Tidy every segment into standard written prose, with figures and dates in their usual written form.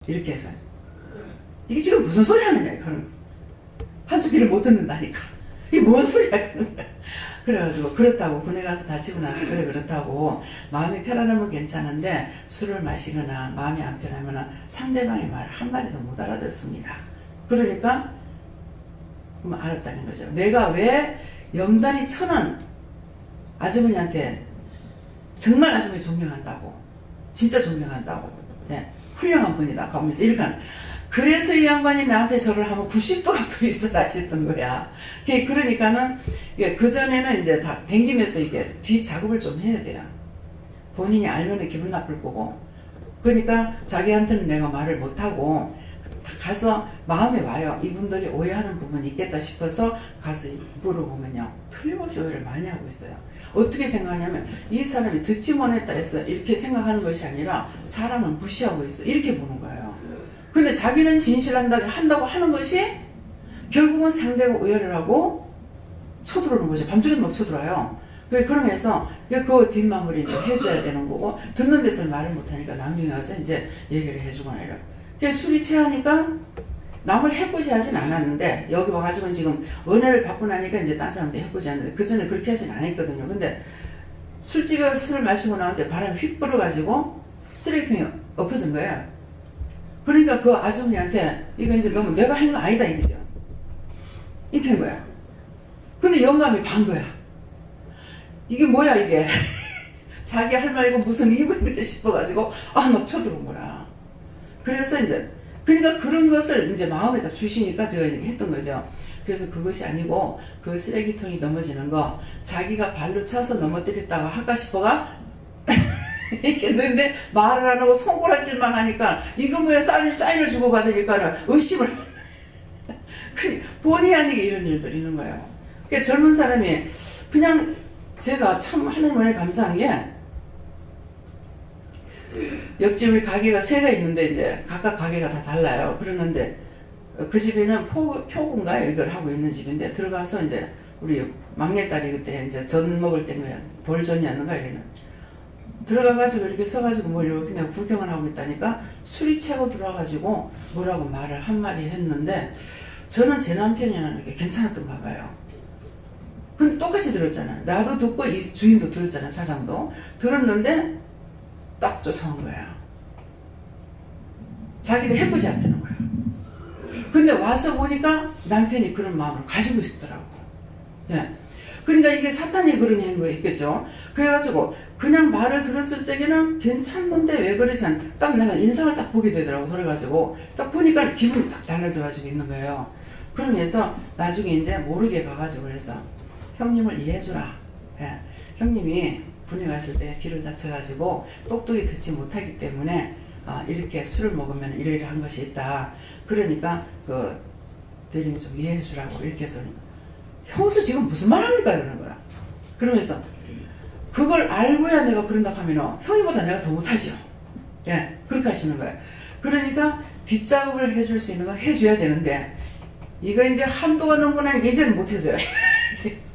이렇게 해서. 이게 지금 무슨 소리 하느냐, 이거는. 한쪽 귀를 못 듣는다니까. 이게 뭔 소리야, 그러는 거야. 그래가지고, 그렇다고, 군에 가서 다치고 나서, 그래, 그렇다고, 마음이 편안하면 괜찮은데, 술을 마시거나, 마음이 안 편하면 상대방의 말 한마디도 못 알아듣습니다. 그러니까, 그럼 알았다는 거죠. 내가 왜 영단이 천원 아주머니한테 정말 아주머니 존경한다고, 진짜 존경한다고, 예, 훌륭한 분이다 하면서 이렇게 하는. 그래서 이 양반이 나한테 절을 하면 90도 각도로 있어라 하셨던 거야. 그러니까는 그전에는 이제 다 댕기면서 이게 뒤 작업을 좀 해야 돼요. 본인이 알면은 기분 나쁠 거고. 그러니까 자기한테는 내가 말을 못하고 가서 마음에 와요. 이분들이 오해하는 부분이 있겠다 싶어서 가서 물어보면요, 틀림없이 오해를 많이 하고 있어요. 어떻게 생각하냐면, 이 사람이 듣지 못했다 해서 이렇게 생각하는 것이 아니라 사람은 무시하고 있어, 이렇게 보는 거예요. 근데 자기는 진실한다고 하는 것이 결국은 상대가 오해를 하고 쳐들어오는 거죠. 밤중에도 막 쳐들어와요. 그러면서 그 뒷마무리 이제 해줘야 되는 거고, 듣는 데서 말을 못하니까 나중에 가서 이제 얘기를 해주거나 이래. 술이 취하니까 남을 해코지 하진 않았는데, 여기 와가지고 지금 은혜를 받고 나니까 이제 딴 사람도 해코지 하는데, 그 전에 그렇게 하진 않았거든요. 근데 술집에 가서 술을 마시고 나왔는데 바람이 휙 불어가지고 쓰레기통이 엎어진 거예요. 그러니까 그 아주머니한테 이거 이제 너무 내가 한 거 아니다 이거죠. 이렇게 한 거야. 근데 영감이 반 거야. 이게 뭐야 이게. 자기 할 말이고 무슨 이유인가 싶어가지고 막 쳐들어온 거라. 그래서 이제 그러니까 그런 것을 이제 마음에다 주시니까 제가 했던 거죠. 그래서 그것이 아니고 그 쓰레기통이 넘어지는 거 자기가 발로 차서 넘어뜨렸다고 할까 싶어가 이렇게 했는데 말을 안 하고 손가락질만 하니까 이거 뭐야, 사인을 주고 받으니까 의심을 본의 아니게 이런 일들이 있는 거예요. 그러니까 젊은 사람이 그냥 제가 참 하나님 은혜 감사한 게, 옆집 우리 가게가 3개 있는데 이제 각각 가게가 다 달라요. 그러는데 그 집에는 표군가요? 이걸 하고 있는 집인데 들어가서 이제 우리 막내딸이 그때 이제 전 먹을 때는 돌전이었는가 이러는. 들어가가지고 이렇게 서가지고 뭐 이렇게 그냥 구경을 하고 있다니까 술이 채고 들어와가지고 뭐라고 말을 한마디 했는데, 저는 제 남편이라는 게 괜찮았던가 봐요. 근데 똑같이 들었잖아. 나도 듣고 이 주인도 들었잖아. 사장도 들었는데 딱 쫓아온 거야. 자기를 해보지 않다는 거야. 근데 와서 보니까 남편이 그런 마음을 가지고 있더라고. 예. 그러니까 이게 사탄이 그런 게 있겠죠. 그래가지고 그냥 말을 들었을 적에는 괜찮는데 왜 그러지 않, 딱 내가 인상을 딱 보게 되더라고. 그래가지고 딱 보니까 기분이 딱 달라져가지고 있는 거예요. 그러면서 나중에 이제 모르게 가가지고 그래서 형님을 이해해주라. 예. 형님이 군에 갔을 때 귀를 다쳐가지고 똑똑히 듣지 못하기 때문에 이렇게 술을 먹으면 이러이러한 것이 있다. 그러니까 그 대리님 좀 이해해주라고 이렇게 해서, 형수 지금 무슨 말 합니까? 이러는 거야. 그러면서 그걸 알고야 내가 그런다 하면 형님보다 내가 더 못하죠. 예, 그렇게 하시는 거예요. 그러니까 뒷작업을 해줄 수 있는 건 해줘야 되는데, 이거 이제 한도가 넘고 나니까 이제는 못 해줘요.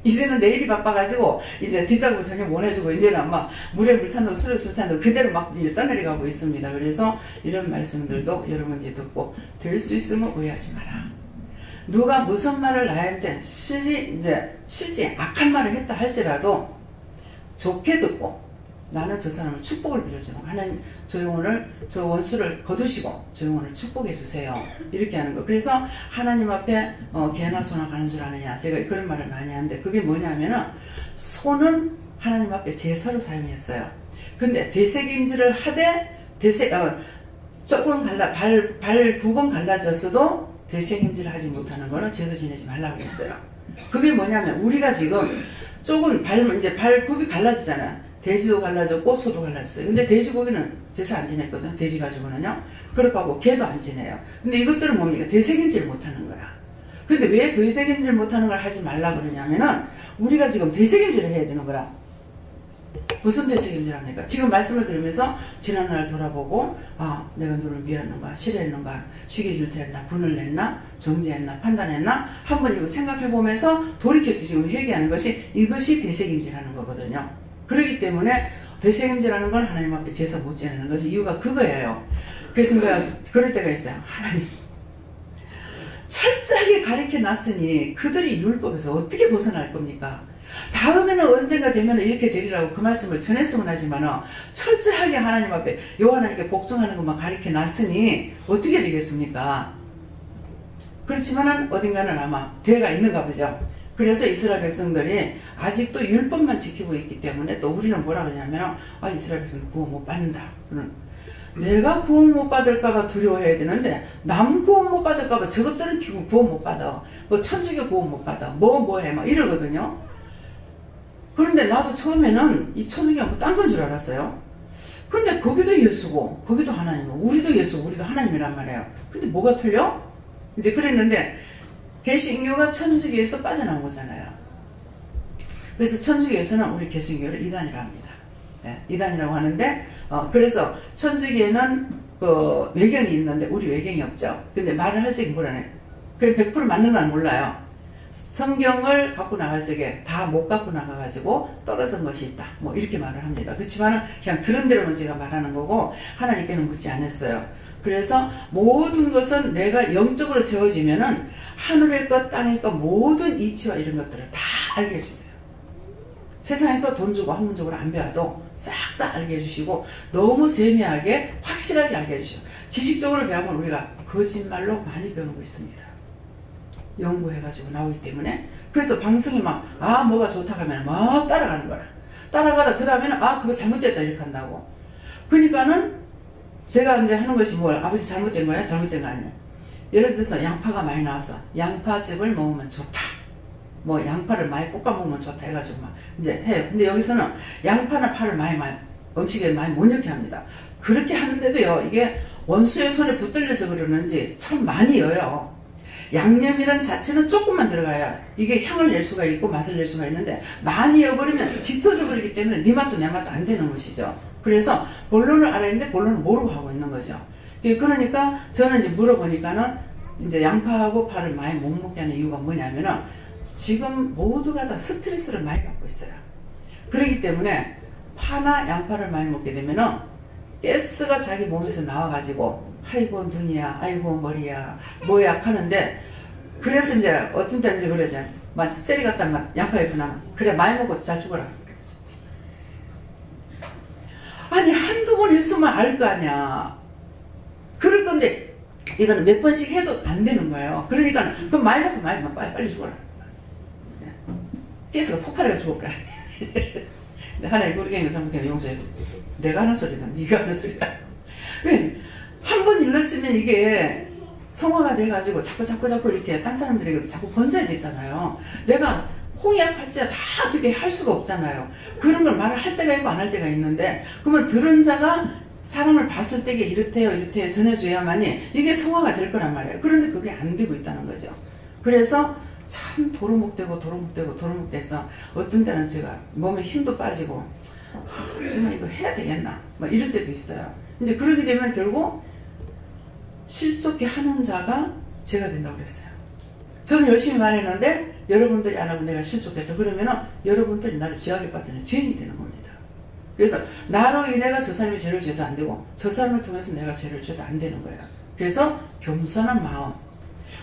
이제는 내일이 바빠가지고 이제 뒷작업을 전혀 못 해주고, 이제는 아마 물에 물 탄다고 술에 술 탄다고 그대로 막 떠내려가고 있습니다. 그래서 이런 말씀들도 여러분이 듣고 될 수 있으면 오해하지 마라. 누가 무슨 말을 나한테 실제 악한 말을 했다 할지라도 좋게 듣고, 나는 저 사람을 축복을 빌어주는 거. 하나님 저 영혼을, 저 원수를 거두시고 저 영혼을 축복해 주세요. 이렇게 하는 거. 그래서 하나님 앞에 개나 소나 가는 줄 아느냐, 제가 그런 말을 많이 하는데, 그게 뭐냐면은 소는 하나님 앞에 제사로 사용했어요. 근데 되새김질을 하되 조금 발 9번 갈라졌어도 되새김질을 하지 못하는 거는 제사 지내지 말라고 그랬어요. 그게 뭐냐면, 우리가 지금 조금 발 굽이 갈라지잖아. 돼지도 갈라졌고 소도 갈라졌어요. 근데 돼지고기는 제사 안 지냈거든. 돼지 가지고는요. 그렇게 하고 개도 안 지내요. 근데 이것들은 뭡니까? 되새김질 못하는 거야. 근데 왜 되새김질 못하는 걸 하지 말라 그러냐면은, 우리가 지금 되새김질을 해야 되는 거라. 무슨 되새김질 합니까? 지금 말씀을 들으면서 지난날 돌아보고, 내가 너를 미웠는가, 싫어했는가, 시기질투했나, 분을 냈나, 정죄했나, 판단했나, 한번 이거 생각해보면서 돌이켜서 지금 회개하는 것이, 이것이 되새김질 하는 거거든요. 그렇기 때문에 되새김질하는 건 하나님 앞에 제사 못 지내는 것이 이유가 그거예요. 그래서 내가 그럴 때가 있어요. 하나님, 철저하게 가르쳐 놨으니 그들이 율법에서 어떻게 벗어날 겁니까? 다음에는 언젠가 되면 이렇게 되리라고 그 말씀을 전했으면 하지만 철저하게 하나님 앞에 요 하나님께 복종하는 것만 가르쳐 놨으니 어떻게 되겠습니까? 그렇지만은 어딘가는 아마 대가 있는가 보죠. 그래서 이스라엘 백성들이 아직도 율법만 지키고 있기 때문에 또 우리는 뭐라 그러냐면 이스라엘 백성은 구원 못 받는다. 내가 구원 못 받을까봐 두려워해야 되는데 남 구원 못 받을까봐 저것들은 구원 못 받아. 뭐 천주교 구원 못 받아. 뭐해 막 이러거든요. 그런데 나도 처음에는 이 천주교가 뭐 딴 건 줄 알았어요. 근데 거기도 예수고 거기도 하나님이고 우리도 예수고 우리도 하나님이란 말이에요. 근데 뭐가 틀려? 이제 그랬는데 개신교가 천주교에서 빠져나온 거잖아요. 그래서 천주교에서는 우리 개신교를 이단이라고 합니다. 네, 이단이라고 하는데 그래서 천주교에는 그 외경이 있는데 우리 외경이 없죠. 근데 말을 할 적에 뭐라네. 그게 100% 맞는 건 몰라요. 성경을 갖고 나갈 적에 다 못 갖고 나가가지고 떨어진 것이 있다. 뭐 이렇게 말을 합니다. 그렇지만 그냥 그런 대로만 제가 말하는 거고 하나님께는 묻지 않았어요. 그래서 모든 것은 내가 영적으로 세워지면은 하늘의 것, 땅의 것, 모든 이치와 이런 것들을 다 알게 해주세요. 세상에서 돈 주고 학문적으로 안 배워도 싹 다 알게 해주시고 너무 세미하게 확실하게 알게 해주시고 지식적으로 배우면 우리가 거짓말로 많이 배우고 있습니다. 연구해가지고 나오기 때문에 그래서 방송이 막 뭐가 좋다고 하면 막 따라가는 거라. 따라가다 그 다음에는 그거 잘못됐다 이렇게 한다고. 그러니까는 제가 이제 하는 것이 아버지 잘못된 거야? 잘못된 거 아니야? 예를 들어서 양파가 많이 나와서 양파즙을 먹으면 좋다. 뭐 양파를 많이 볶아 먹으면 좋다 해가지고 막 이제 해요. 근데 여기서는 양파나 파를 많이 음식에 많이 못 넣게 합니다. 그렇게 하는데도요, 이게 원수의 손에 붙들려서 그러는지 참 많이 여요. 양념이란 자체는 조금만 들어가야 이게 향을 낼 수가 있고 맛을 낼 수가 있는데 많이 여버리면 짙어져 버리기 때문에 네 맛도 내 맛도 안 되는 것이죠. 그래서 본론을 알아야 되는데 본론을 모르고 하고 있는 거죠. 그러니까 저는 이제 물어보니까는 이제 양파하고 파를 많이 못 먹게 하는 이유가 뭐냐면은 지금 모두가 다 스트레스를 많이 받고 있어요. 그렇기 때문에 파나 양파를 많이 먹게 되면은 가스가 자기 몸에서 나와가지고 아이고 눈이야, 아이고 머리야, 뭐야 하는데 그래서 이제 어떤 때는 이제 그러죠. 막 셀이 갖다 막 양파에 그나마 그래 많이 먹고 잘 죽어라. 아니 한두 번 했으면 알 거 아니야. 그럴 건데 이거는 몇 번씩 해도 안 되는 거예요. 그러니까 그럼 많이 먹고 많이 먹고 빨리 죽어라. 가스가 폭발해가 죽어버려. 하나님 우리가 잘못되면 용서해. 내가 하는 소리다 네가 하는 소리다. 왜? 한 번 일렀으면 이게 성화가 돼가지고 자꾸 이렇게 딴 사람들에게도 자꾸 번져야 되잖아요. 내가 콩이야 팔찌야 다 어떻게 할 수가 없잖아요. 그런 걸 말을 할 때가 있고 안 할 때가 있는데 그러면 들은 자가 사람을 봤을 때게 이렇대요 전해줘야만이 이게 성화가 될 거란 말이에요. 그런데 그게 안 되고 있다는 거죠. 그래서 참 도루묵돼서 어떤 때는 제가 몸에 힘도 빠지고 정말 이거 해야 되겠나 막 이럴 때도 있어요. 이제 그러게 되면 결국 실족해 하는 자가 제가 된다고 그랬어요. 저는 열심히 말했는데 여러분들이 안 하고 내가 실족했다 그러면은 여러분들이 나를 지하게 빠뜨리는 죄인이 되는 겁니다. 그래서 나로 인해가 저 사람이 죄를 져도 안 되고 저 사람을 통해서 내가 죄를 져도 안 되는 거예요. 그래서 겸손한 마음,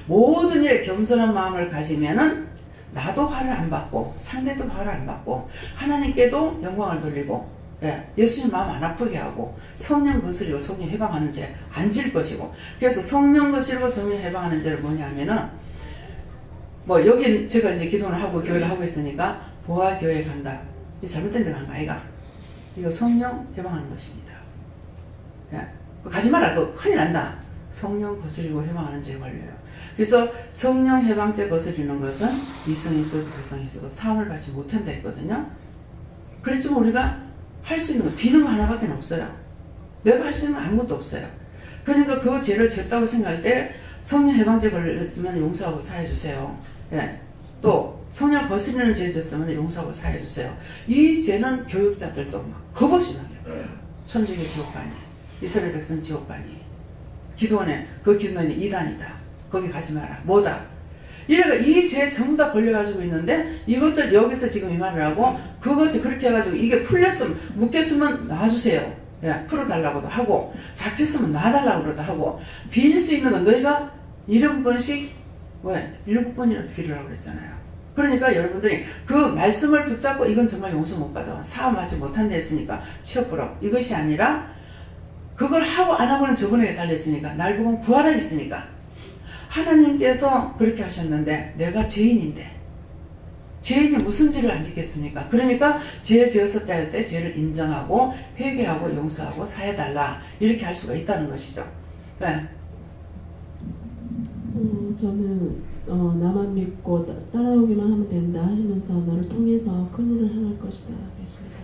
모든 일에 겸손한 마음을 가지면은 나도 화를 안 받고 상대도 화를 안 받고 하나님께도 영광을 돌리고 예수님 마음 안 아프게 하고 성령 거스리고 성령 해방하는 죄 안 질 것이고 그래서 성령 거스리고 성령 해방하는 죄를 뭐냐면은 뭐 여기 제가 이제 기도를 하고 교회를 하고 있으니까 보아교회 간다. 이 잘못된 데 간 거 아이가? 이거 성령 해방하는 것입니다. 가지 마라. 그거 큰일 난다. 성령 거스리고 해방하는 죄에 걸려요. 그래서 성령 해방죄 거스리는 것은 이성에서도 저성에서도 사함을 받지 못한다 했거든요. 그렇지만 우리가 할 수 있는 거 비는 거 하나밖에 없어요. 내가 할 수 있는 거 아무것도 없어요. 그러니까 그 죄를 졌다고 생각할 때 성령 해방죄 걸렸으면 용서하고 사해주세요. 또 성령 거스리는 죄 졌으면 용서하고 사해주세요. 이 죄는 교육자들도 막 겁없이 나요. 천주교 지옥가니 이스라엘 백성 지옥가니 기도원에 그 기도원이 이단이다. 거기 가지 마라. 뭐다. 이래가 이 죄 전부 다 벌려가지고 있는데 이것을 여기서 지금 이 말을 하고 그것이 그렇게 해가지고 이게 풀렸으면 묶였으면 놔주세요. 예, 풀어달라고도 하고 잡혔으면 놔달라고도 하고 빌 수 있는 건 너희가 7번씩 왜 7번이라도 빌으라고 그랬잖아요. 그러니까 여러분들이 그 말씀을 붙잡고 이건 정말 용서 못 받아 사함하지 못한 데 했으니까 치워보라고 이것이 아니라 그걸 하고 안 하고는 저번에 달렸으니까 날 보면 구하라 했으니까 하나님께서 그렇게 하셨는데 내가 죄인인데 죄인이 무슨 죄를 안 짓겠습니까? 그러니까 죄 지었을 때 죄를 인정하고 회개하고 용서하고 사해달라 이렇게 할 수가 있다는 것이죠. 네. 저는 나만 믿고 따라오기만 하면 된다 하시면서 너를 통해서 큰일을 행할 것이다 했습니다.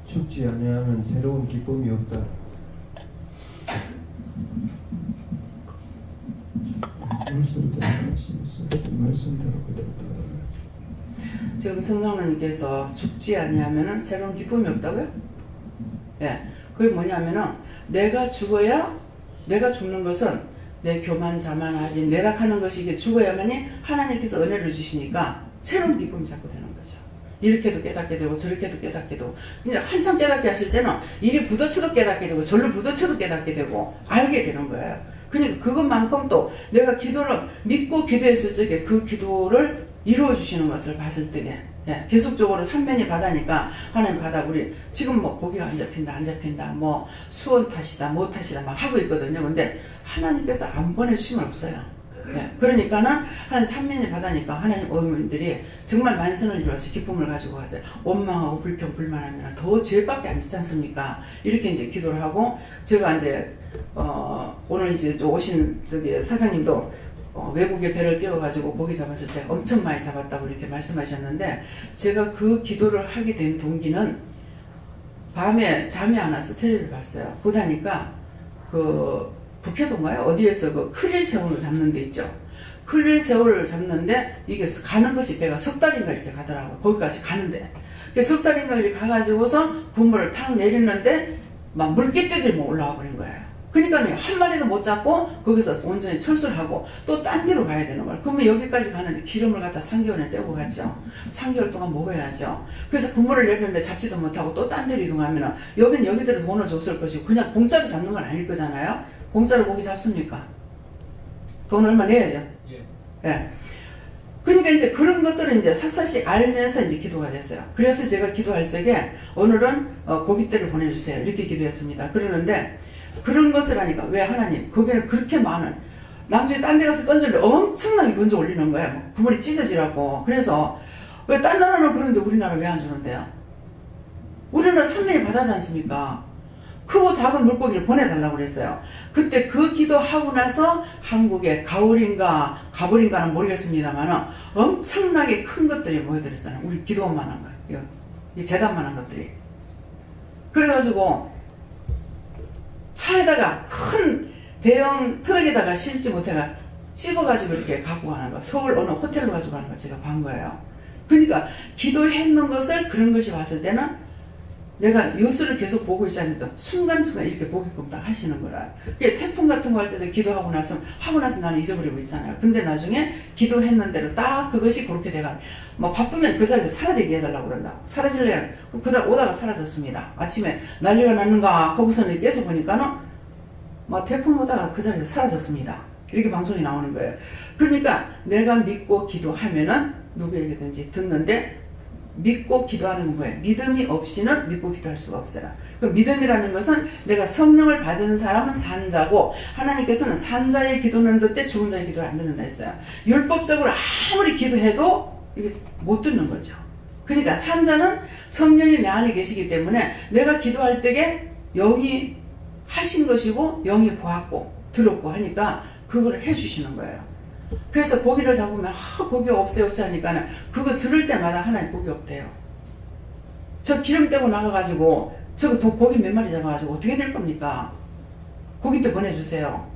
죽지 아니하면 새로운 기쁨이 없다. 말씀대로 그대로 따라가요. 지금 성령님께서 죽지 아니하면 새로운 기쁨이 없다고요? 예, 그게 뭐냐면은 내가 죽어야 내가 죽는 것은 내 교만 자만하지 내락하는 것이 이게 죽어야만이 하나님께서 은혜를 주시니까 새로운 기쁨이 자꾸 되는 거죠. 이렇게도 깨닫게 되고 저렇게도 깨닫게 되고 진짜 한참 깨닫게 하실 때는 이리 부딪혀도 깨닫게 되고 절로 부딪혀도 깨닫게 되고 알게 되는 거예요. 그러니까 그것만큼 또 내가 기도를 믿고 기도했을 적에 그 기도를 이루어 주시는 것을 봤을 때에 예, 계속적으로 삼면이 바다니까 하나님 바다 우리 지금 뭐 고기가 안 잡힌다 뭐 수온 탓이다 뭐 탓이다 막 하고 있거든요. 근데 하나님께서 안 보내주시면 없어요. 예, 그러니까는 하나님 삼면이 바다니까 하나님 어머님들이 정말 만선을 이루어서 기쁨을 가지고 가세요. 원망하고 불평 불만하면 더 죄밖에 안 짓지 않습니까? 이렇게 이제 기도를 하고 제가 이제 오늘 이제 오신 저기 사장님도 외국에 배를 띄워가지고 고기 잡았을 때 엄청 많이 잡았다고 이렇게 말씀하셨는데 제가 그 기도를 하게 된 동기는 밤에 잠이 안 와서 텔레비를 봤어요. 보다니까 그 북해도인가요? 어디에서 그 크릴새우를 잡는 데 있죠. 크릴새우를 잡는데 이게 가는 것이 배가 석 달인가 이렇게 가더라고요. 거기까지 가는데 석 달인가 이렇게 가가지고서 국물을 탁 내리는데 막 물개떼들이 뭐 올라와 버린 거예요. 그러니까 한 마리도 못 잡고 거기서 온전히 철수를 하고 또 딴 데로 가야 되는 거예요. 그러면 여기까지 가는데 기름을 갖다 3개월에 떼고 갔죠. 3개월 동안 먹어야죠. 그래서 국물을 내리는데 잡지도 못하고 또 딴 데로 이동하면 여긴 여기대로 돈을 줬을 것이고 그냥 공짜로 잡는 건 아닐 거잖아요. 공짜로 고기 잡습니까? 돈 얼마 내야죠. 예. 그러니까 이제 그런 것들을 이제 샅샅이 알면서 이제 기도가 됐어요. 그래서 제가 기도할 적에 오늘은 고깃대를 보내주세요. 이렇게 기도했습니다. 그러는데 그런 것을 하니까 왜 하나님 거기는 그렇게 많은 나중에 딴 데 가서 건졌는데 엄청나게 건져 올리는 거야. 뭐 구물이 찢어지라고. 그래서 왜 딴 나라는 그러는데 우리나라 왜 안 주는데요? 우리나라 삼면이 바다지 않습니까? 크고 작은 물고기를 보내달라고 그랬어요. 그때 그 기도하고 나서 한국에 가을인가 가을인가는 모르겠습니다만 엄청나게 큰 것들이 모여들었잖아요. 우리 기도만한 거예요. 이 재단만한 것들이. 그래가지고 차에다가 큰 대형 트럭에다가 실지 못해가 찝어가지고 이렇게 갖고 가는 거. 서울 어느 호텔로 가지고 가는 걸 제가 본 거예요. 그러니까 기도했는 것을 그런 것이 봤을 때는 내가 뉴스를 계속 보고 있지 않는데 순간순간 이렇게 보게끔 딱 하시는 거라. 그게 태풍 같은 거 할 때도 기도하고 나서 나는 잊어버리고 있잖아요. 근데 나중에 기도했는 대로 딱 그것이 그렇게 돼가 뭐 바쁘면 그 자리에서 사라지게 해달라고 그런다고. 사라질래 그다 오다가 사라졌습니다. 아침에 난리가 났는가 거기서는 계속 보니까는 뭐 태풍 오다가 그 자리에서 사라졌습니다. 이렇게 방송이 나오는 거예요. 그러니까 내가 믿고 기도하면은 누구에게든지 듣는데 믿고 기도하는 건 거예요. 믿음이 없이는 믿고 기도할 수가 없어요. 그 믿음이라는 것은 내가 성령을 받은 사람은 산자고 하나님께서는 산자의 기도는 듣되 죽은 자의 기도를 안 듣는다 했어요. 율법적으로 아무리 기도해도 이게 못 듣는 거죠. 그러니까 산자는 성령이 내 안에 계시기 때문에 내가 기도할 때에 영이 하신 것이고 영이 보았고 들었고 하니까 그걸 해주시는 거예요. 그래서 고기를 잡으면 고기 없어요 하니까 그거 들을 때마다 하나님 고기 없대요. 저 기름 떼고 나가가지고 저거 고기 몇 마리 잡아가지고 어떻게 될 겁니까? 고기 때 보내주세요.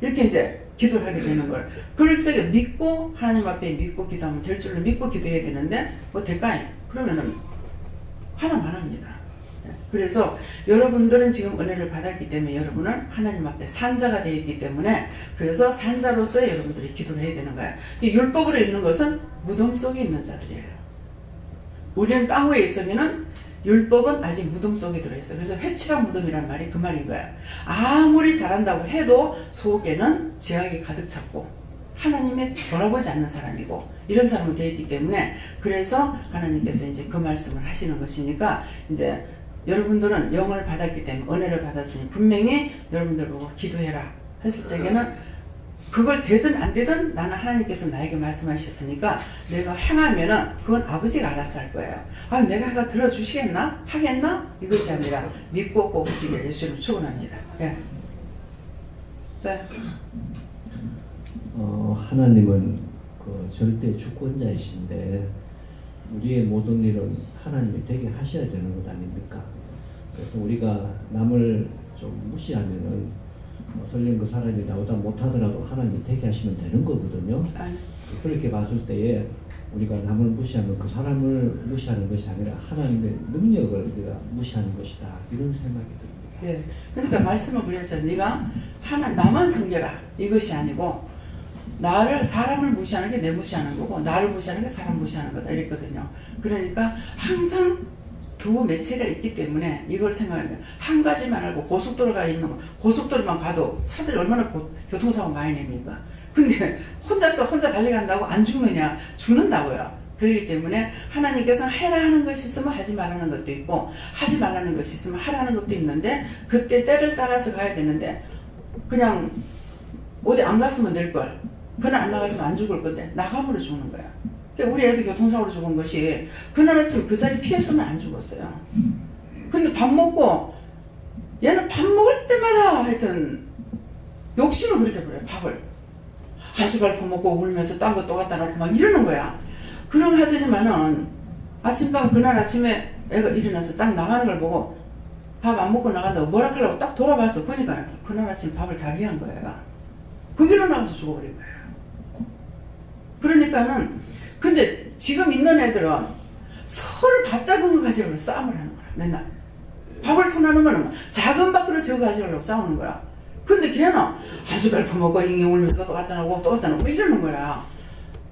이렇게 이제 기도를 하게 되는 걸. 그럴 적에 믿고 하나님 앞에 믿고 기도하면 될 줄로 믿고 기도해야 되는데 뭐 될까요? 그러면은 하나만 합니다. 그래서 여러분들은 지금 은혜를 받았기 때문에 여러분은 하나님 앞에 산자가 되어 있기 때문에 그래서 산자로서 여러분들이 기도를 해야 되는 거예요. 율법으로 있는 것은 무덤 속에 있는 자들이에요. 우리는 땅 위에 있으면은 율법은 아직 무덤 속에 들어있어요. 그래서 회칠한 무덤이란 말이 그 말인 거야. 아무리 잘한다고 해도 속에는 죄악이 가득 찼고 하나님의 돌아보지 않는 사람이고 이런 사람이 되어 있기 때문에 그래서 하나님께서 이제 그 말씀을 하시는 것이니까 이제 여러분들은 영을 받았기 때문에 은혜를 받았으니 분명히 여러분들 보고 기도해라 했을 적에는 그걸 되든 안 되든 나는 하나님께서 나에게 말씀하셨으니까 내가 행하면은 그건 아버지가 알아서 할 거예요. 아, 내가 해가 들어주시겠나? 하겠나? 이것이 아니라 믿고 꼭 하시기를 예수님 축원합니다. 예. 네. 하나님은 그 절대 주권자이신데 우리의 모든 일은 하나님이 되게 하셔야 되는 것 아닙니까? 그래서 우리가 남을 좀 무시하면은 설령 그 사람이 나보다 못하더라도 하나님이 되게 하시면 되는 거거든요. 그렇게 봤을 때에 우리가 남을 무시하면 그 사람을 무시하는 것이 아니라 하나님의 능력을 우리가 무시하는 것이다. 이런 생각이 듭니다. 예. 그러니까 말씀을 그랬어요. 네가 나만 섬겨라. 이것이 아니고 나를 사람을 무시하는 게 내 무시하는 거고 나를 무시하는 게 사람 무시하는 거다 이랬거든요. 그러니까 항상 두 매체가 있기 때문에 이걸 생각해야 돼요. 한 가지만 알고 고속도로가 있는 거 고속도로만 가도 차들이 얼마나 교통사고 많이 냅니까? 근데 혼자 달려간다고 안 죽느냐? 죽는다고요. 그렇기 때문에 하나님께서 해라 하는 것이 있으면 하지 말라는 것도 있고 하지 말라는 것이 있으면 하라는 것도 있는데 그때 때를 따라서 가야 되는데 그냥 어디 안 갔으면 될걸. 그날 안 나갔으면 안 죽을 건데 나감으로 죽는 거야. 우리 애도 교통사고로 죽은 것이 그날 아침 그 자리 피했으면 안 죽었어요. 근데 밥 먹고 얘는 밥 먹을 때마다 하여튼 욕심을 그렇게 부려요. 밥을 한 숟갈 퍼먹고 울면서 딴 거 또 갖다 놓고 막 이러는 거야. 그런 거 하더니만은 아침밤 그날 아침에 애가 일어나서 딱 나가는 걸 보고 밥 안 먹고 나간다고 뭐라 하려고 딱 돌아봤어. 그러니까 그날 아침 밥을 다 위한 거예요. 그 길로 나가서 죽어버린 거예요. 그러니까는 근데 지금 있는 애들은 서로 밥 작은 거 가지고 싸움을 하는 거야. 맨날 밥을 퍼나누면 작은 밥그릇 저거 가지고 싸우는 거야. 근데 걔는 한 숟갈 퍼먹고 잉잉 울면서 또 갖다 놓고 또 갖다 놓고 이러는 거야.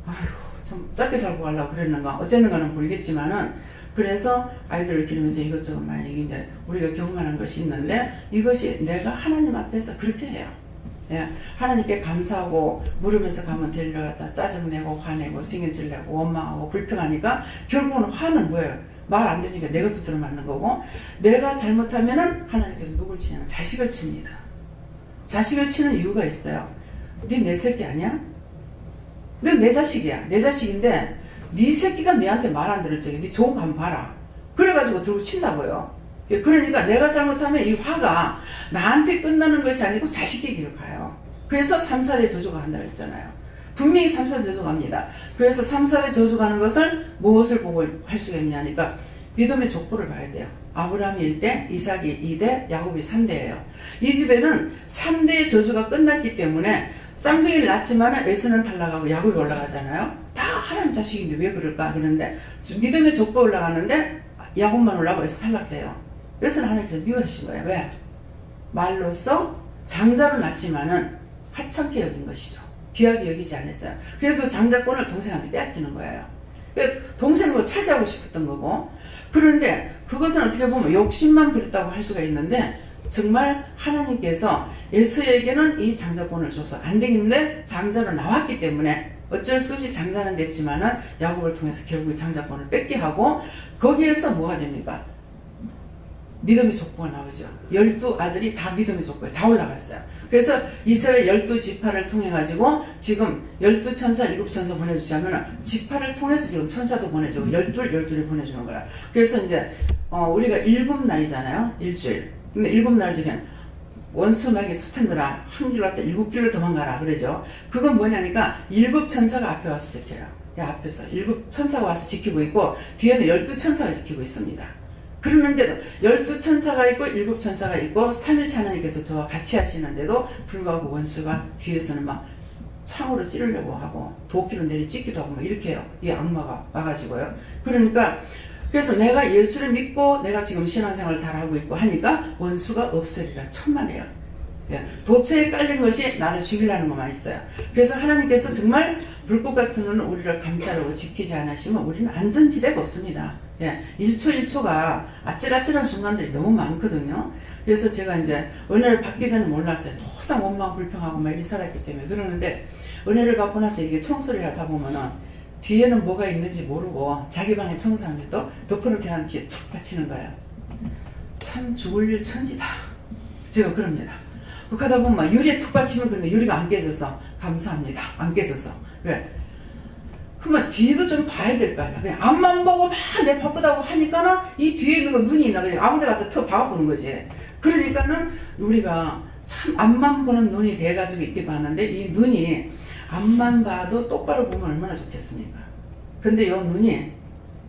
아이고 좀 짧게 살고 가려고 그랬는가 어쨌는가는 모르겠지만은 그래서 아이들을 기르면서 이것저것 많이 이제 우리가 경험하는 것이 있는데 이것이 내가 하나님 앞에서 그렇게 해요. 예, 하나님께 감사하고 물으면서 가면 데려갔다 짜증내고 화내고 승질내고 원망하고 불평하니까 결국은 화는 뭐예요? 말 안 들리니까 내가 두드려 맞는 거고 내가 잘못하면은 하나님께서 누굴 치냐면 자식을 칩니다. 자식을 치는 이유가 있어요. 네 내 새끼 아니야? 넌 내 자식이야. 내 자식인데 네 새끼가 내한테 말 안 들을 적에 네 좋은 거 한번 봐라. 그래가지고 들고 친다고요. 그러니까 내가 잘못하면 이 화가 나한테 끝나는 것이 아니고 자식에게 가요. 그래서 3, 4대 저주가 간다 그랬잖아요. 분명히 3, 4대 저주가 갑니다. 그래서 3, 4대 저주가 가는 것을 무엇을 보고 할 수가 있냐니까 믿음의 족보를 봐야 돼요. 아브라함이 1대, 이삭이 2대, 야곱이 3대예요. 이 집에는 3대의 저주가 끝났기 때문에 쌍둥이를 낳지만 에서는 탈락하고 야곱이 올라가잖아요. 다 하나님 자식인데 왜 그럴까? 그런데 믿음의 족보 올라가는데 야곱만 올라가고 에서 탈락돼요. 그래서 하나님께서 미워하신 거예요. 왜? 말로써 장자로 낳지만은 하찮게 여긴 것이죠. 귀하게 여기지 않았어요. 그래서 그 장자권을 동생한테 빼앗기는 거예요. 동생은 차지하고 싶었던 거고 그런데 그것은 어떻게 보면 욕심만 부렸다고 할 수가 있는데 정말 하나님께서 에서에게는 이 장자권을 줘서 안 되겠는데 장자로 나왔기 때문에 어쩔 수 없이 장자는 됐지만은 야곱을 통해서 결국 장자권을 뺏게 하고 거기에서 뭐가 됩니까? 믿음의 족보가 나오죠. 12아들이 다 믿음의 족보에 다 올라갔어요. 그래서 이스라엘 12지파를 통해 가지고 지금 12천사 7천사 보내주자면 지파를 통해서 지금 천사도 보내주고 12를 보내주는 거라. 그래서 이제 우리가 일곱날이잖아요. 일주일. 근데 일곱날 중에 원수막이 사탄들아 한 길 왔다 7길로 도망가라 그러죠. 그건 뭐냐니까 7천사가 앞에 와서 지켜요. 앞에서 7천사가 와서 지키고 있고 뒤에는 12천사가 지키고 있습니다. 그러는데도 12천사가 있고 7천사가 있고 3일차 하나님께서 저와 같이 하시는데도 불구하고 원수가 뒤에서는 막 창으로 찌르려고 하고 도끼로 내리 찢기도 하고 막 이렇게 해요. 이 악마가 와가지고요. 그러니까 그래서 내가 예수를 믿고 내가 지금 신앙생활을 잘하고 있고 하니까 원수가 없으리라 천만에요. 예, 도처에 깔린 것이 나를 죽이려는 것만 있어요. 그래서 하나님께서 정말 불꽃 같은 눈을 우리를 감싸려고 지키지 않으시면 우리는 안전지대가 없습니다. 예, 1초 1초가 아찔아찔한 순간들이 너무 많거든요. 그래서 제가 이제 은혜를 받기 전에 몰랐어요. 항상 원망 불평하고 막 이리 살았기 때문에. 그러는데 은혜를 받고 나서 이게 청소를 하다 보면은 뒤에는 뭐가 있는지 모르고 자기 방에 청소하면서도 덮어놓기 하는 귀에 툭 받치는 거예요. 참 죽을 일 천지다. 제가 그럽니다. 그렇게 하다 보면 막 유리에 툭 받치면 근데 유리가 안 깨져서 감사합니다. 안 깨져서. 왜? 그러면 뒤에도 좀 봐야 될 거 아니야. 그냥 앞만 보고 막 내 바쁘다고 하니까는 이 뒤에 있는 거 눈이 있나 그냥 아무 데 갖다 툭 박아보는 거지. 그러니까는 우리가 참 앞만 보는 눈이 돼가지고 있게 봤는데 이 눈이 앞만 봐도 똑바로 보면 얼마나 좋겠습니까? 근데 이 눈이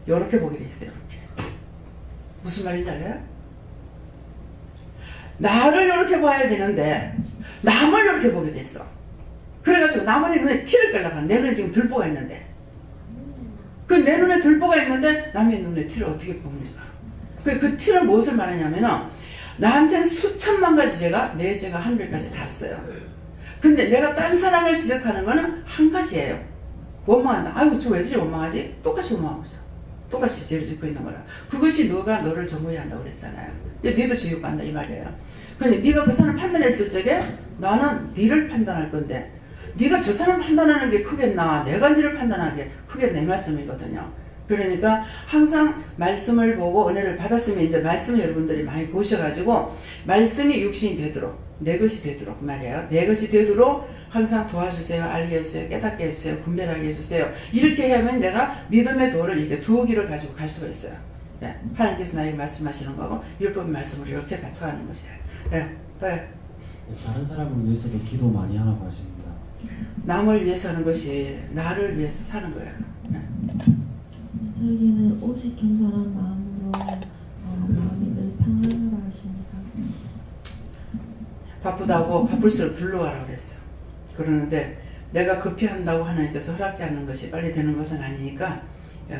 이렇게 보게 돼 있어요. 이렇게. 무슨 말인지 알아요? 나를 이렇게 봐야 되는데 남을 이렇게 보게 됐어. 그래가지고 남의 눈에 티를 빼려고 하는 내 눈에 지금 들보가 있는데 그 내 눈에 들보가 있는데 남의 눈에 티를 어떻게 봅니까? 그 티를 무엇을 말하냐면은 나한테는 수천만 가지 죄가 내 죄가 하늘까지 닿았어요. 근데 내가 딴 사람을 지적하는 거는 한 가지예요. 원망한다. 아이고 저 왜 저리 원망하지? 똑같이 원망하고 있어. 똑같이 죄를 짓고 있는 거라. 그것이 너가 너를 정죄해야 한다고 그랬잖아요. 너도 지옥 간다 이 말이에요. 그러니 네가 그 사람 판단했을 적에 나는 네를 판단할 건데 네가 저 사람 판단하는 게 크겠나 내가 네를 판단하는 게 크겠나 이 말씀이거든요. 그러니까 항상 말씀을 보고 은혜를 받았으면 이제 말씀을 여러분들이 많이 보셔가지고 말씀이 육신이 되도록 내 것이 되도록 그 말이에요. 내 것이 되도록 항상 도와주세요. 알게 해주세요. 깨닫게 해주세요. 분별하게 해주세요. 이렇게 하면 내가 믿음의 도를 이렇게 두 길을 가지고 갈 수가 있어요. 예, 하나님께서 나에게 말씀하시는 거고 율법의 말씀을 이렇게 갖춰가는 것이에요. 예, 또요. 다른 사람을 위해서도 기도 많이 하라고 하십니다. 남을 위해서 하는 것이 나를 위해서 사는 거예요. 예. 저희는 오직 겸손한 마음으로 마음이 늘 평안하라 하십니다. 바쁘다고 바쁠수록 불러가라고 그랬어. 그러는데 내가 급히 한다고 하나님께서 허락지 않는 것이 빨리 되는 것은 아니니까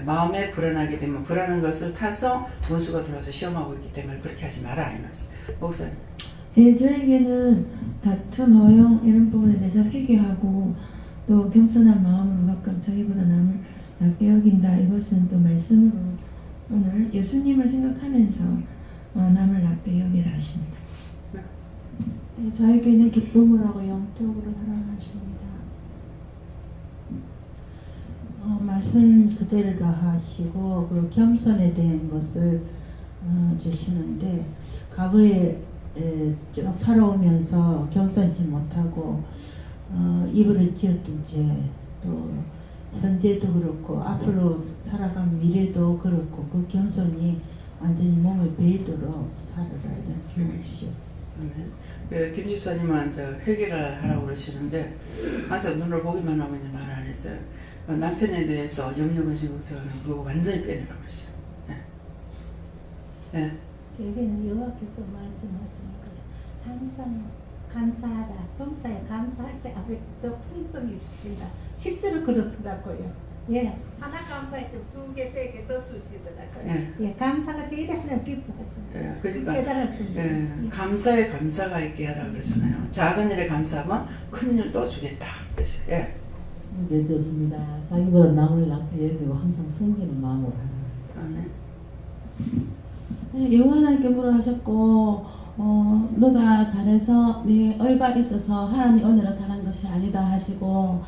마음에 불안하게 되면 불안한 것을 타서 원수가 들어와서 시험하고 있기 때문에 그렇게 하지 마라 이 말씀. 목사님. 예, 저에게는 다툼, 허용 이런 부분에 대해서 회개하고 또 겸손한 마음으로 가끔 자기보다 남을 낮게 여긴다. 이것은 또 말씀으로 오늘 예수님을 생각하면서 남을 낮게 여기라 하십니다. 예, 저에게는 기쁨을 하고 영적으로 사랑하십니다. 말씀 그대로 하시고 그 겸손에 대한 것을 주시는데 과거에 쭉 살아오면서 겸손치 못하고 이불을 지었던 죄, 또 현재도 그렇고 앞으로 살아간 미래도 그렇고 그 겸손이 완전히 몸에 배이도록 살아라 이런 기운을 주셨습니다. 김 집사님은 회개를 하라고 그러시는데 항상 눈을 보기만 하고 이제 말을 안 했어요. 남편에 대해서 영역의식 그거 완전히 빼내라고 그러셔요. 예. 예. 제게는 여호와께서 말씀하시니까 항상 감사하라. 범사에 감사할 때 아버지도 풍성히 주신다. 실제로 그렇더라고요. 예, 하나 감사할 때 2개, 3개 더 주시더라고요. 예, 감사가 제일 하나님 기뻐하죠. 예, 그러니까 감사에 감사가 있게 하라 그랬잖아요. 작은 일에 감사하면 큰 일도 주겠다. 그래서 예. 네, 좋습니다. 자기보다 남을 낮게 여기고 항상 섬기는 마음으로 하라. 여호와 하나님께 물을 하셨고 너가 잘해서 네 의가 있어서 하나님 은혜로 잘한 것이 아니다 하시고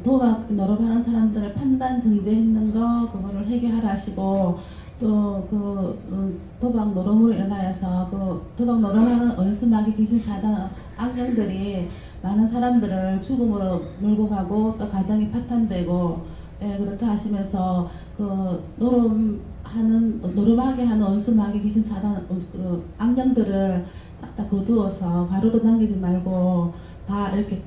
도박 노름하는 사람들을 판단 정죄했는 거 그거를 회개하라 하시고 또 그 도박 노름으로 인하여서 그 도박 노름하는 원수마귀 귀신 사단 악령들이 많은 사람들을 죽음으로 몰고 가고 또 가정이 파탄되고 그렇게 하시면서 그 노름하게 하는 원수마귀 귀신 사단 악령들을 싹 다 거두어서 가루도 남기지 말고 다 이렇게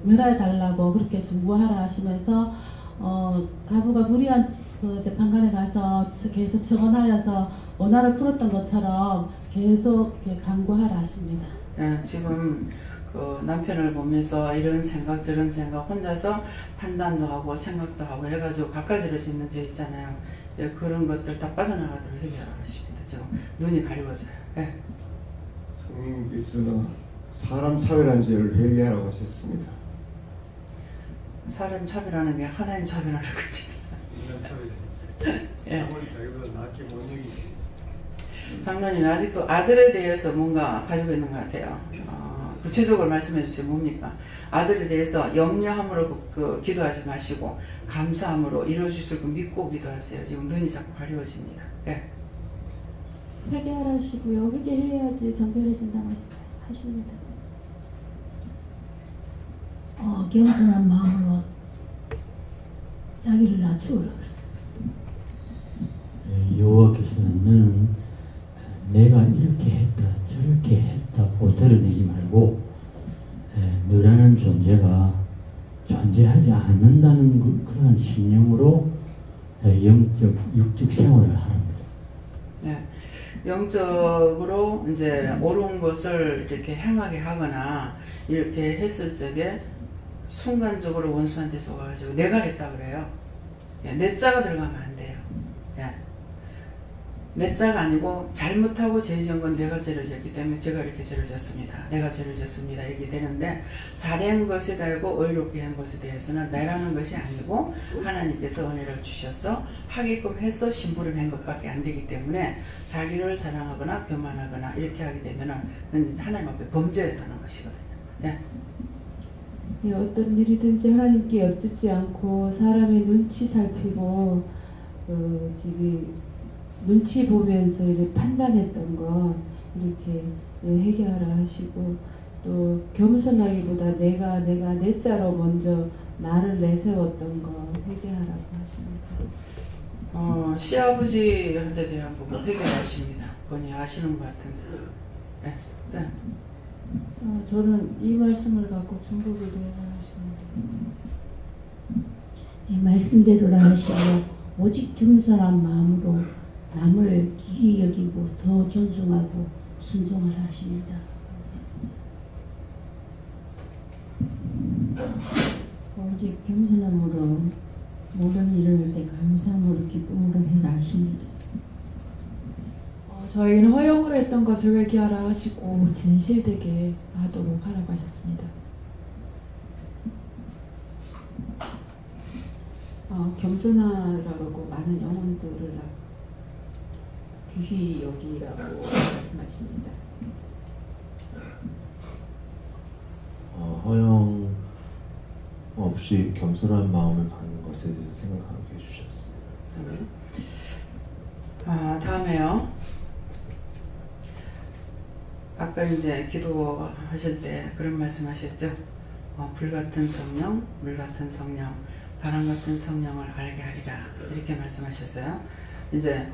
멸해 달라고 그렇게 중보하라 하시면서 가부가 불의한 그 재판관에 가서 계속 청원하여서 원한을 풀었던 것처럼 계속 이렇게 강구하라 하십니다. 예, 지금 그 남편을 보면서 이런 생각 저런 생각 혼자서 판단도 하고 생각도 하고 해가지고 갖가지로 짓는 죄 있잖아요. 예, 그런 것들 다 빠져나가도록 해결하라 하십니다. 지금 눈이 가리워져요. 예. 성령께서 사람 차별한 죄를 회개하라고 하셨습니다. 사람 차별하는 게 하나님 차별하는 거지. 인간 차별이었어요. 예. 아무리 자기보다 낫게 못 여기게 장로님 아직도 아들에 대해서 뭔가 가지고 있는 것 같아요. 구체적으로 말씀해 주세요. 뭡니까? 아들에 대해서 염려함으로 기도하지 마시고 감사함으로 이루어 주실 거 믿고 기도하세요. 지금 눈이 자꾸 가려워집니다. 네. 회개하라 하시고요. 회개해야지 정결해진다고 하십니다. 겸손한 마음으로 자기를 낮추어라. 여호와께서는 내가 이렇게 했다 저렇게 했다고 드러내지 말고 너라는 존재가 존재하지 않는다는 그런 신념으로 영적 육적 생활을 하랍니다. 네. 영적으로 이제 옳은 것을 이렇게 행하게 하거나 이렇게 했을 적에 순간적으로 원수한테서 와가지고 내가 했다 그래요. 내 자가 들어가면 안 돼요. 내 자가 아니고 잘못하고 죄 지은 건 내가 죄를 지었기 때문에 제가 이렇게 죄를 졌습니다. 내가 죄를 졌습니다. 이렇게 되는데 잘한 것에 대하고 의롭게 한 것에 대해서는 내라는 것이 아니고 하나님께서 은혜를 주셔서 하게끔 해서 심부름한 것밖에 안 되기 때문에 자기를 자랑하거나 교만하거나 이렇게 하게 되면은 하나님 앞에 범죄하는 것이거든요. 예, 어떤 일이든지 하나님께 여쭙지 않고 사람의 눈치 살피고 지금 눈치 보면서 이렇게 판단했던 거 이렇게 회개하라 하시고 또 겸손하기보다 내가 내 자로 먼저 나를 내세웠던 거 회개하라고 하십니다. 시아버지한테 대한 부분 회개하십니다. 본인이 아시는 것 같은데. 네. 저는 이 말씀을 갖고 중보기도 하십니다. 이 말씀대로라 하시고 오직 겸손한 마음으로 남을 귀히 여기고 더 존중하고 순종하라 하십니다. 오직 겸손함으로 모든 일을 때 감사함으로 기쁨으로 해라 하십니다. 저희는 허용으로 했던 것을 회개하라 하시고 진실되게 하도록 하라고 하셨습니다. 겸손하라고 많은 영혼들을 귀히 여기라고 말씀하십니다. 허용 없이 겸손한 마음을 갖는 것에 대해서 생각하게 해주셨습니다. 다음에요. 아까 이제 기도하실 때 그런 말씀하셨죠. 불같은 성령, 물같은 성령, 바람같은 성령을 알게 하리라 이렇게 말씀하셨어요. 이제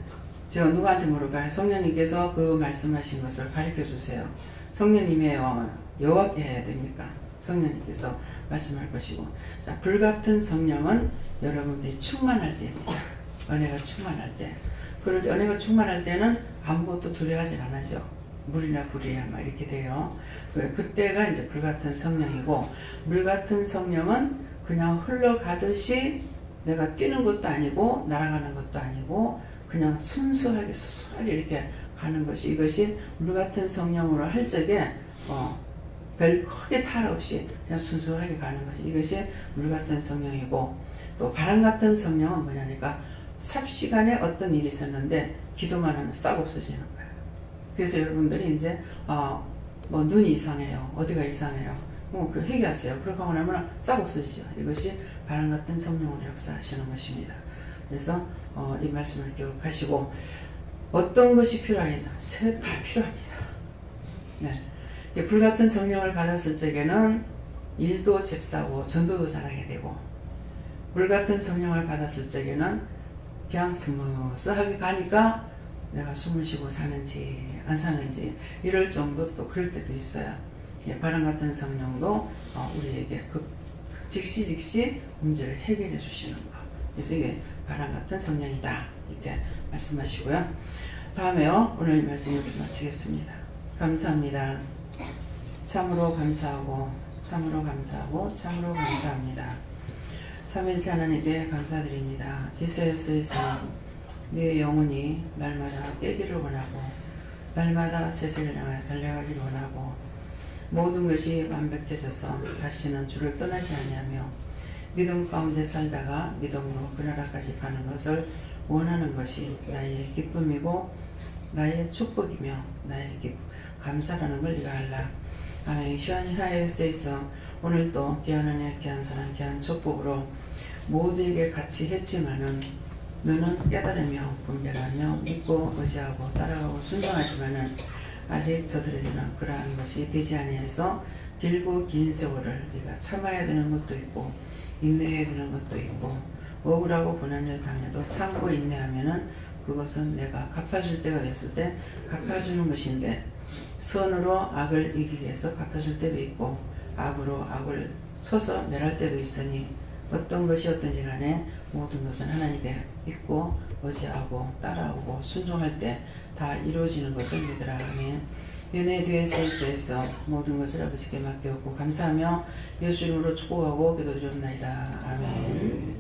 제가 누구한테 물을까요? 성령님께서 그 말씀하신 것을 가르쳐 주세요. 성령님이에요. 여호와께 해야 됩니까? 성령님께서 말씀할 것이고, 자, 불같은 성령은 여러분들이 충만할 때입니다. 은혜가 충만할 때. 그럴 때 은혜가 충만할 때는 아무것도 두려워하지 않아죠. 물이나 불이야 막 이렇게 돼요. 그때가 이제 불같은 성령이고, 물같은 성령은 그냥 흘러가듯이 내가 뛰는 것도 아니고 날아가는 것도 아니고 그냥 순수하게 수수하게 이렇게 가는 것이, 이것이 물같은 성령으로 할 적에 별 크게 탈 없이 그냥 순수하게 가는 것이, 이것이 물같은 성령이고, 또 바람같은 성령은 뭐냐니까 삽시간에 어떤 일이 있었는데 기도만 하면 싹 없어지는 거예요. 그래서 여러분들이 이제 뭐 눈이 이상해요, 어디가 이상해요, 그 회개하세요. 그렇게 하고 나면 싹 없어지죠. 이것이 바람같은 성령으로 역사하시는 것입니다. 그래서 이 말씀을 기억하시고, 어떤 것이 필요하겠나? 셋 다 필요합니다. 네. 불같은 성령을 받았을 적에는 일도 잽싸고 전도도 잘하게 되고, 물같은 성령을 받았을 적에는 그냥 스무스하게 가니까 내가 숨을 쉬고 사는지 안 사는지 이럴 정도로 또 그럴 때도 있어요. 바람같은 성령도 우리에게 즉시 문제를 해결해 주시는 거. 그래서 이게 바람같은 성령이다 이렇게 말씀하시고요. 다음에요. 오늘 말씀 여기서 마치겠습니다. 감사합니다. 참으로 감사하고 참으로 감사하고 참으로 감사합니다. 삼일째 하나님께 감사드립니다. 디스에스에서 네 영혼이 날마다 깨기를 원하고 날마다 세상을 향해 달려가기를 원하고 모든 것이 완벽해져서 다시는 주를 떠나지 아니하며 믿음 가운데 살다가 믿음으로 그 나라까지 가는 것을 원하는 것이 나의 기쁨이고 나의 축복이며 나의 감사라는 걸 네가 알라. 아멘. 시원히 하에서에서 오늘도 귀한 은혜, 귀한 사랑, 귀한 축복으로 모두에게 같이 했지만은 너는 깨달으며 분별하며 믿고 의지하고 따라가고 순종하지만은 아직 저들에게는 그러한 것이 되지 아니해서 길고 긴 세월을 네가 참아야 되는 것도 있고 인내해야 되는 것도 있고 억울하고 분한 일 당해도 참고 인내하면은 그것은 내가 갚아줄 때가 됐을 때 갚아주는 것인데 선으로 악을 이기기 위해서 갚아줄 때도 있고 악으로 악을 쳐서 멸할 때도 있으니 어떤 것이 어떤지 간에 모든 것은 하나님께 믿고 의지하고 따라오고 순종할 때 다 이루어지는 것을 믿으라. 아멘. 연애 뒤에서 있어 모든 것을 아버지께 맡겨오고 감사하며 예수 이름으로 축복하고 기도드리옵나이다. 아멘.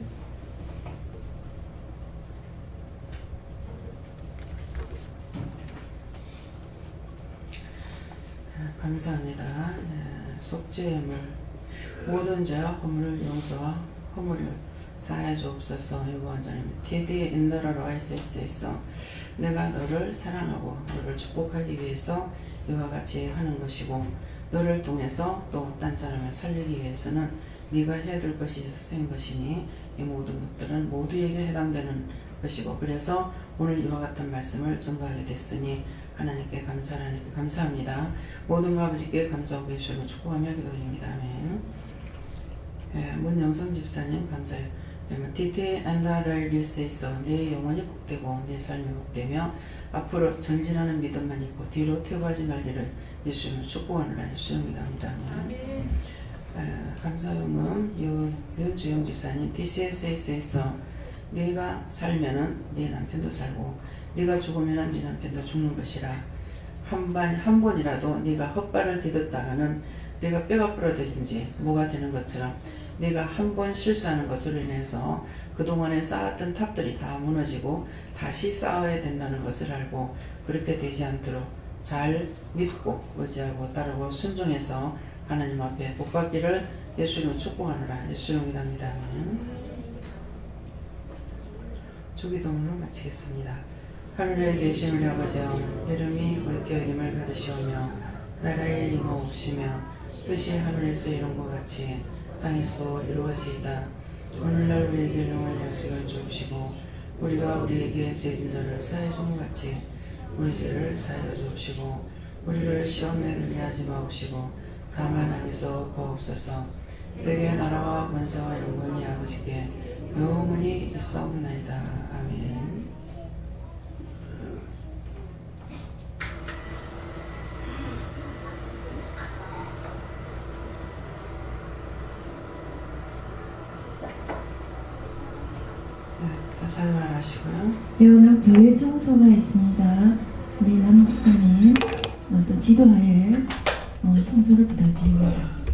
감사합니다. 속죄의 물 모든 죄와 허물을 용서와 허물을 사하여 주옵소서. 여호와님 디디 인더러로 ISS에서 내가 너를 사랑하고 너를 축복하기 위해서 이와 같이 하는 것이고 너를 통해서 또 딴 사람을 살리기 위해서는 네가 해야 될 것이 있는 것이니 이 모든 것들은 모두에게 해당되는 것이고 그래서 오늘 이와 같은 말씀을 전가하게 됐으니 하나님께 하나님께 감사합니다. 모든 아버지께 감사하고 예수님을 축복하며 기도드립니다. 아멘. 문영선 집사님 감사해요. 디테 안다라일리스 있어 내 영혼이 복되고 내 삶이 복되며 앞으로 전진하는 믿음만 있고 뒤로 퇴보하지 말기를 예수님을 축복하느라 예수님을 합니다. 감사용음 윤주영 집사님 DCSS에서 네가 살면은 네 남편도 살고 네가 죽으면은 네 남편도 죽는 것이라 한 번이라도 네가 헛발을 디뎠다가는 네가 뼈가 부러져진지 뭐가 되는 것처럼 네가 한 번 실수하는 것으로 인해서 그동안에 쌓았던 탑들이 다 무너지고 다시 쌓아야 된다는 것을 알고 그렇게 되지 않도록 잘 믿고 의지하고 따르고 순종해서 하나님 앞에 복받기를 예수님을 축복하느라 예수님을 기도합니다. 주기도문으로 마치겠습니다. 하늘에 계신 우리 아버지여 이름이 옳게 여김을 받으시오며 나라의 임하옵시며 뜻이 하늘에서 이룬 것 같이 땅에서 이루어지이다. 오늘날 우리에게 일용할 양식을 주옵시고 우리가 우리에게 죄진 자를 사해 준 것 같이 우리 죄를 사하여 주옵시고 우리를 시험에 들게 하지 마옵시고 다만 악에서 구하옵소서. 내게 나라와 권세와 영광이 아버지께 영원히 있사옵나이다. 아멘. 사용하시고요. 네, 오늘 교회 청소가 있습니다. 우리 남 목사님 또 지도하에 청소를 부탁드립니다.